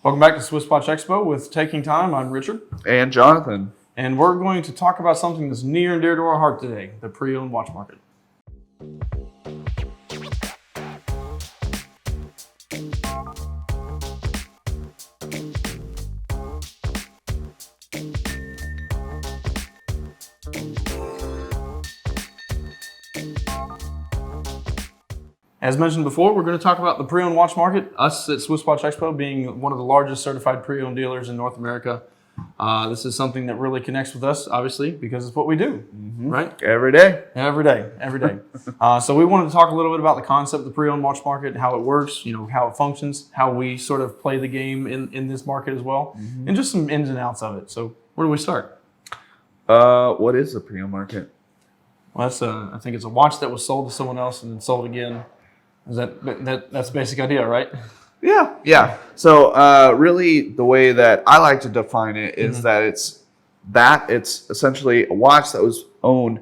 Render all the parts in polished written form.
Welcome back to SwissWatchExpo with Taking Time. I'm Richard. And Jonathan. And we're going to talk about something that's near and dear to our heart today, the pre-owned watch market. As mentioned before, we're going to talk about the pre-owned watch market, us at SwissWatchExpo being one of the largest certified pre-owned dealers in North America. This is something that really connects with us, obviously, because it's what we do, right? Every day. Every day. So we wanted to talk a little bit about the concept of the pre-owned watch market, how it works, how it functions, how we sort of play the game in this market as well, and just some ins and outs of it. So where do we start? What is the pre-owned market? Well, I think it's a watch that was sold to someone else and then sold again. That's the basic idea, right? Yeah. So really the way that I like to define it is that it's essentially a watch that was owned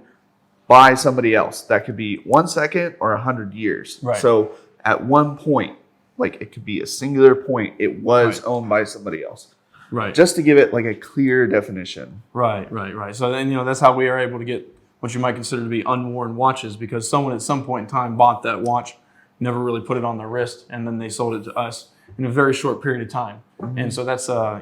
by somebody else. That could be 1 second or 100 years. Right. So at one point, like it could be a singular point, it was owned by somebody else. Right. Just to give it like a clear definition. Right. So then, that's how we are able to get what you might consider to be unworn watches, because someone at some point in time bought that watch, never really put it on their wrist, and then they sold it to us in a very short period of time. And so that's, I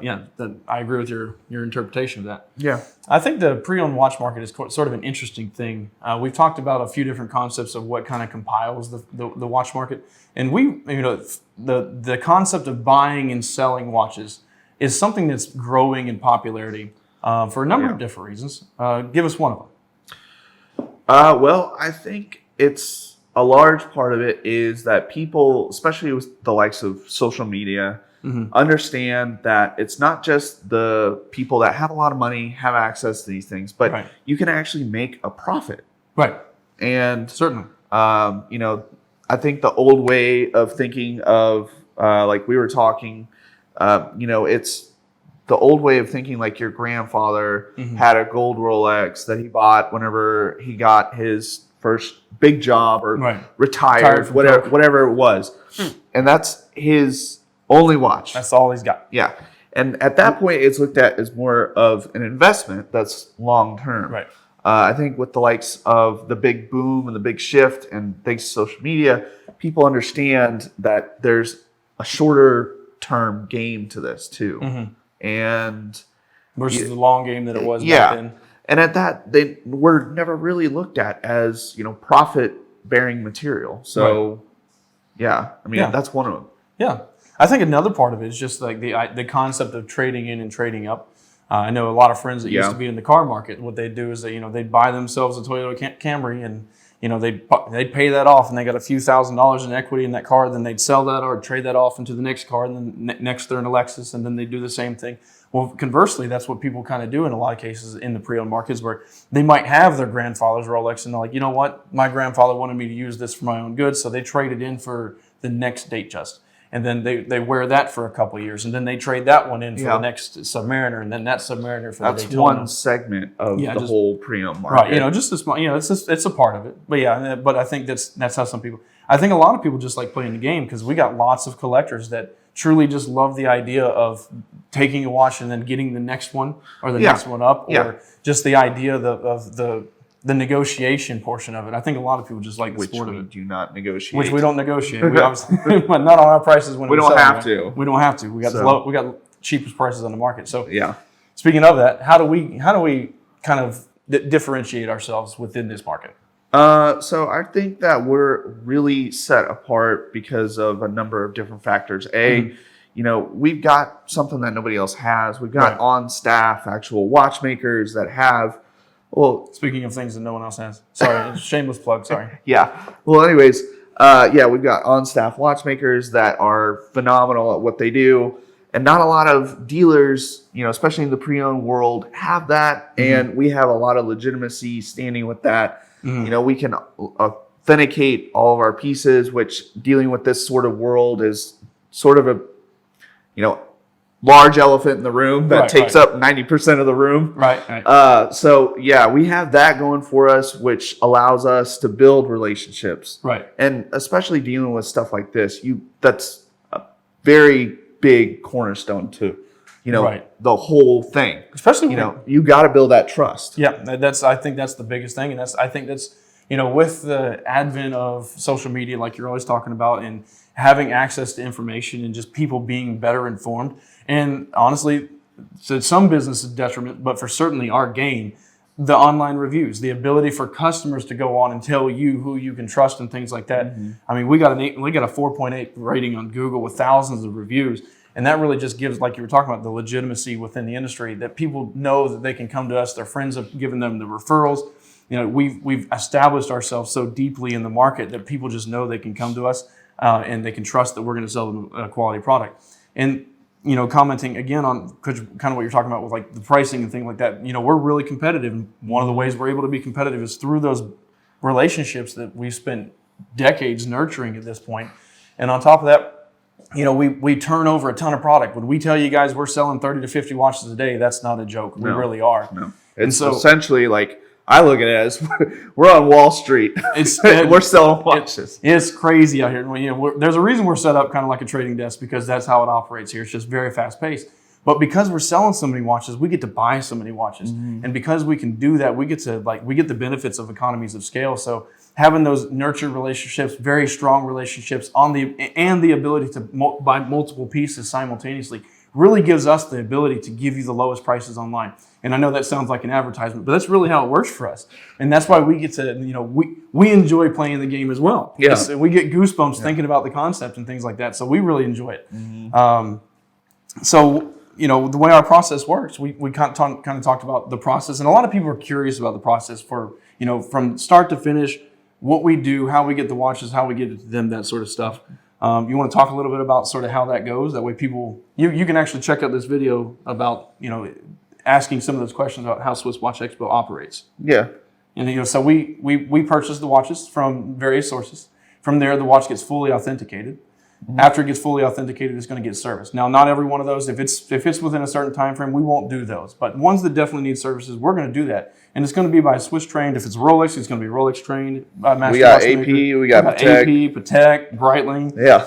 agree with your interpretation of that. Yeah. I think the pre-owned watch market is sort of an interesting thing. We've talked about a few different concepts of what kind of compiles the watch market. And the concept of buying and selling watches is something that's growing in popularity for a number of different reasons. Give us one of them. Well, I think a large part of it is that people, especially with the likes of social media, understand that it's not just the people that have a lot of money have access to these things, but you can actually make a profit. Right. And certainly, I think the old way of thinking of, like we were talking, it's the old way of thinking like your grandfather had a gold Rolex that he bought whenever he got his first big job or retired, whatever it was. And that's his only watch. That's all he's got. Yeah. And at that point, it's looked at as more of an investment that's long term. Right. I think with the likes of the big boom and the big shift and thanks to social media, people understand that there's a shorter term game to this too. And versus the long game that it was back then. And at that, they were never really looked at as, profit-bearing material. So, that's one of them. Yeah. I think another part of it is just like the concept of trading in and trading up. I know a lot of friends that used to be in the car market. What they do is they'd buy themselves a Toyota Camry and they'd pay that off, and they got a few $1,000s in equity in that car. Then they'd sell that or trade that off into the next car, and then next they're in a Lexus, and then they do the same thing. Well, conversely, that's what people kind of do in a lot of cases in the pre-owned markets, where they might have their grandfather's Rolex, and they're like, you know what, my grandfather wanted me to use this for my own good, so they trade it in for the next Datejust. And then they wear that for a couple of years, and then they trade that one in for the next Submariner, and then that Submariner for the Daytona. That's one segment of the whole pre-owned market. Right, just a small, it's a part of it. But I think that's how some people, I think a lot of people just like playing the game, because we got lots of collectors that truly just love the idea of taking a watch and then getting the next one or the next one up, or just the idea of the negotiation portion of it. I think a lot of people just like the sport of it. Which we do not negotiate. Which we don't negotiate. We obviously, but not on our prices when we don't have to. We don't have to. We got we got cheapest prices on the market. So yeah. Speaking of that, how do we kind of differentiate ourselves within this market? So I think that we're really set apart because of a number of different factors. We've got something that nobody else has. We've got on staff actual watchmakers that have. Well, speaking of things that no one else has. Sorry, shameless plug. Sorry. Yeah. Well, anyways, we've got on-staff watchmakers that are phenomenal at what they do, and not a lot of dealers, especially in the pre-owned world, have that. And we have a lot of legitimacy standing with that. We can authenticate all of our pieces, which dealing with this sort of world is sort of a, large elephant in the room that takes up 90% of the room. Right. So we have that going for us, which allows us to build relationships. Right. And especially dealing with stuff like this, that's a very big cornerstone to, Right. the whole thing. Especially you got to build that trust. Yeah, I think that's the biggest thing, and I think that's with the advent of social media, like you're always talking about, and having access to information and just people being better informed, and honestly, to some businesses' detriment, but for certainly our gain, the online reviews, the ability for customers to go on and tell you who you can trust and things like that. Mm-hmm. I mean, we got a 4.8 rating on Google with thousands of reviews. And that really just gives, like you were talking about, the legitimacy within the industry, that people know that they can come to us. Their friends have given them the referrals. We've established ourselves so deeply in the market that people just know they can come to us and they can trust that we're going to sell them a quality product. And commenting again on kind of what you're talking about with like the pricing and things like that, we're really competitive. And one of the ways we're able to be competitive is through those relationships that we've spent decades nurturing at this point. And on top of that, we turn over a ton of product. When we tell you guys we're selling 30 to 50 watches a day, that's not a joke. We really are. No. It's essentially like, I look at it as we're on Wall Street. We're selling watches. It's crazy out here. There's a reason we're set up kind of like a trading desk, because that's how it operates here. It's just very fast paced. But because we're selling so many watches, we get to buy so many watches, and because we can do that, we get the benefits of economies of scale. So having those nurtured relationships, very strong relationships, and the ability to buy multiple pieces simultaneously really gives us the ability to give you the lowest prices online. And I know that sounds like an advertisement, but that's really how it works for us. And that's why we get to, we enjoy playing the game as well. Yeah. We get goosebumps thinking about the concept and things like that. So we really enjoy it. So, the way our process works, we kind of talked about the process. And a lot of people are curious about the process for, from start to finish, what we do, how we get the watches, how we get it to them, that sort of stuff. You want to talk a little bit about sort of how that goes? That way people, you can actually check out this video about, asking some of those questions about how SwissWatchExpo operates. Yeah. And, so we purchase the watches from various sources. From there, the watch gets fully authenticated. After it gets fully authenticated, it's going to get serviced. Now, not every one of those, if it's within a certain time frame, we won't do those. But ones that definitely need services, we're going to do that. And it's going to be by Swiss trained. If it's Rolex, it's going to be Rolex trained. We got AP, we got Patek. Patek, Breitling. Yeah.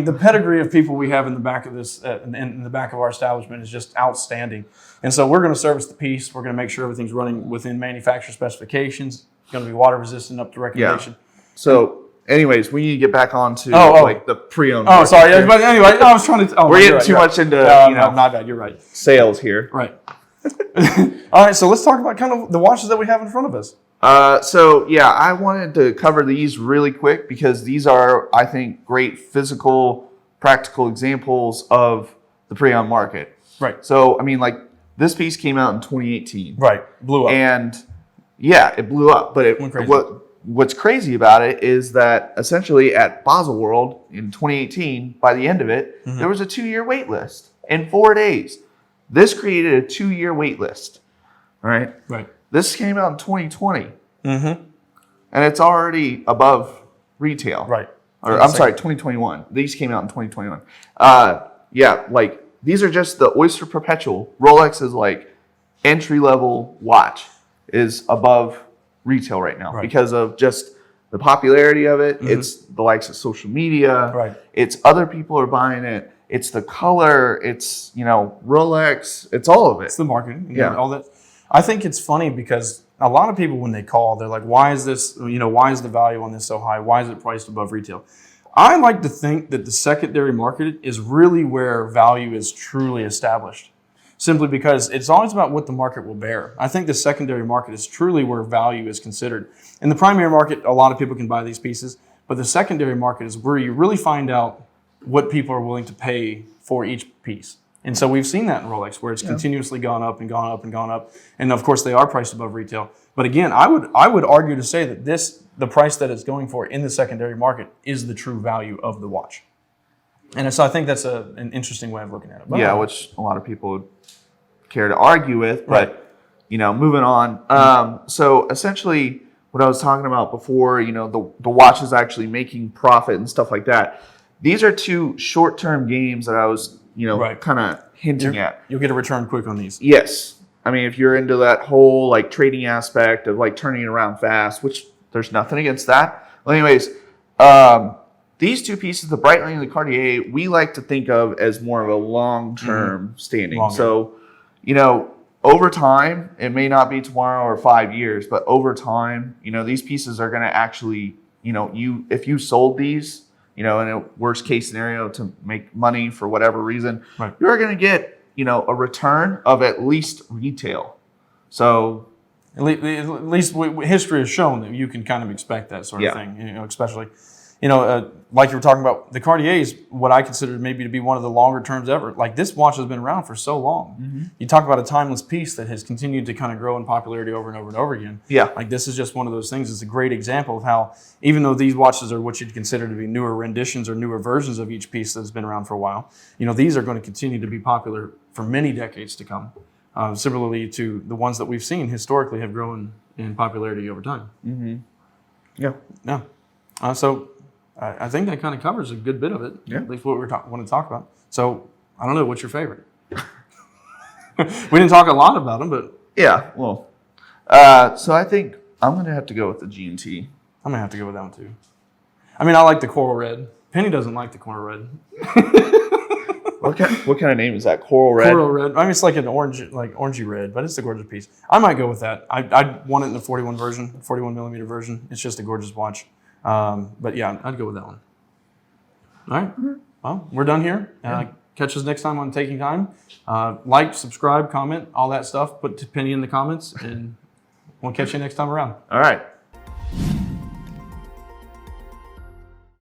The pedigree of people we have in the back of this, in the back of our establishment is just outstanding. And so we're going to service the piece. We're going to make sure everything's running within manufacturer specifications. It's going to be water resistant up to recommendation. Yeah. So, anyways, we need to get back on to like the pre-owned. Oh, sorry. Yeah, but anyway, I was trying to. We're getting too much into my bad. You're right. Sales here. Right. All right. So let's talk about kind of the watches that we have in front of us. I wanted to cover these really quick because these are, I think, great physical, practical examples of the pre-owned market. Right. So, this piece came out in 2018. Right. Blew up. And it blew up. But what's crazy about it is that essentially at Bezel World in 2018, by the end of it, there was a 2-year wait list in 4 days. This created a 2-year wait list. All right. Right. This came out in 2020. And it's already above retail. Right. Or, I'm sorry, 2021. These came out in 2021. These are just the Oyster Perpetual. Rolex is like entry-level watch is above retail right now because of just the popularity of it. It's the likes of social media. Right. It's other people are buying it. It's the color. It's, Rolex. It's all of it. It's the marketing. All that. I think it's funny because a lot of people, when they call, they're like, why is this, why is the value on this so high? Why is it priced above retail? I like to think that the secondary market is really where value is truly established, simply because it's always about what the market will bear. I think the secondary market is truly where value is considered. In the primary market, a lot of people can buy these pieces, but the secondary market is where you really find out what people are willing to pay for each piece. And so we've seen that in Rolex, where it's continuously gone up and gone up and gone up. And of course, they are priced above retail. But again, I would argue to say that the price that it's going for in the secondary market is the true value of the watch. And so I think that's an interesting way of looking at it. But which a lot of people would care to argue with. But, moving on. So essentially, what I was talking about before, the watch is actually making profit and stuff like that. These are two short-term games that I was kind of hinting at. You'll get a return quick on these. Yes. If you're into that whole trading aspect of turning it around fast, which there's nothing against that. Well, anyways, these two pieces, the Breitling and the Cartier, we like to think of as more of a long-term standing. Longer. So, you know, over time, it may not be tomorrow or 5 years, but over time, you know, these pieces are going to actually, you know, if you sold these, you know, in a worst case scenario to make money for whatever reason, right. you're going to get, you know, a return of at least retail. So at least history has shown that you can kind of expect that sort of thing, you know, especially, you know, like you were talking about, the Cartier is what I consider maybe to be one of the longer terms ever. Like, this watch has been around for so long. Mm-hmm. You talk about a timeless piece that has continued to kind of grow in popularity over and over and over again. Yeah. Like, this is just one of those things. It's a great example of how, even though these watches are what you'd consider to be newer renditions or newer versions of each piece that's been around for a while, you know, these are going to continue to be popular for many decades to come. Similarly to the ones that we've seen historically have grown in popularity over time. Mm-hmm. Yeah. Yeah. So I think that kind of covers a good bit of it, at least what we want to talk about. So I don't know, what's your favorite? We didn't talk a lot about them, but... Yeah, well, so I think I'm going to have to go with the G&T. I'm going to have to go with that one too. I mean, I like the coral red. Penny doesn't like the coral red. What kind of name is that? Coral red? Coral red. I mean, it's like an orange, like orangey red, but it's a gorgeous piece. I might go with that. I'd want it in the 41 millimeter version. It's just a gorgeous watch. But yeah, I'd go with that one. All right. Mm-hmm. Well, we're done here. Catch us next time on Taking Time. Like, subscribe, comment, all that stuff. Put Penny in the comments, and we'll catch you next time around. All right.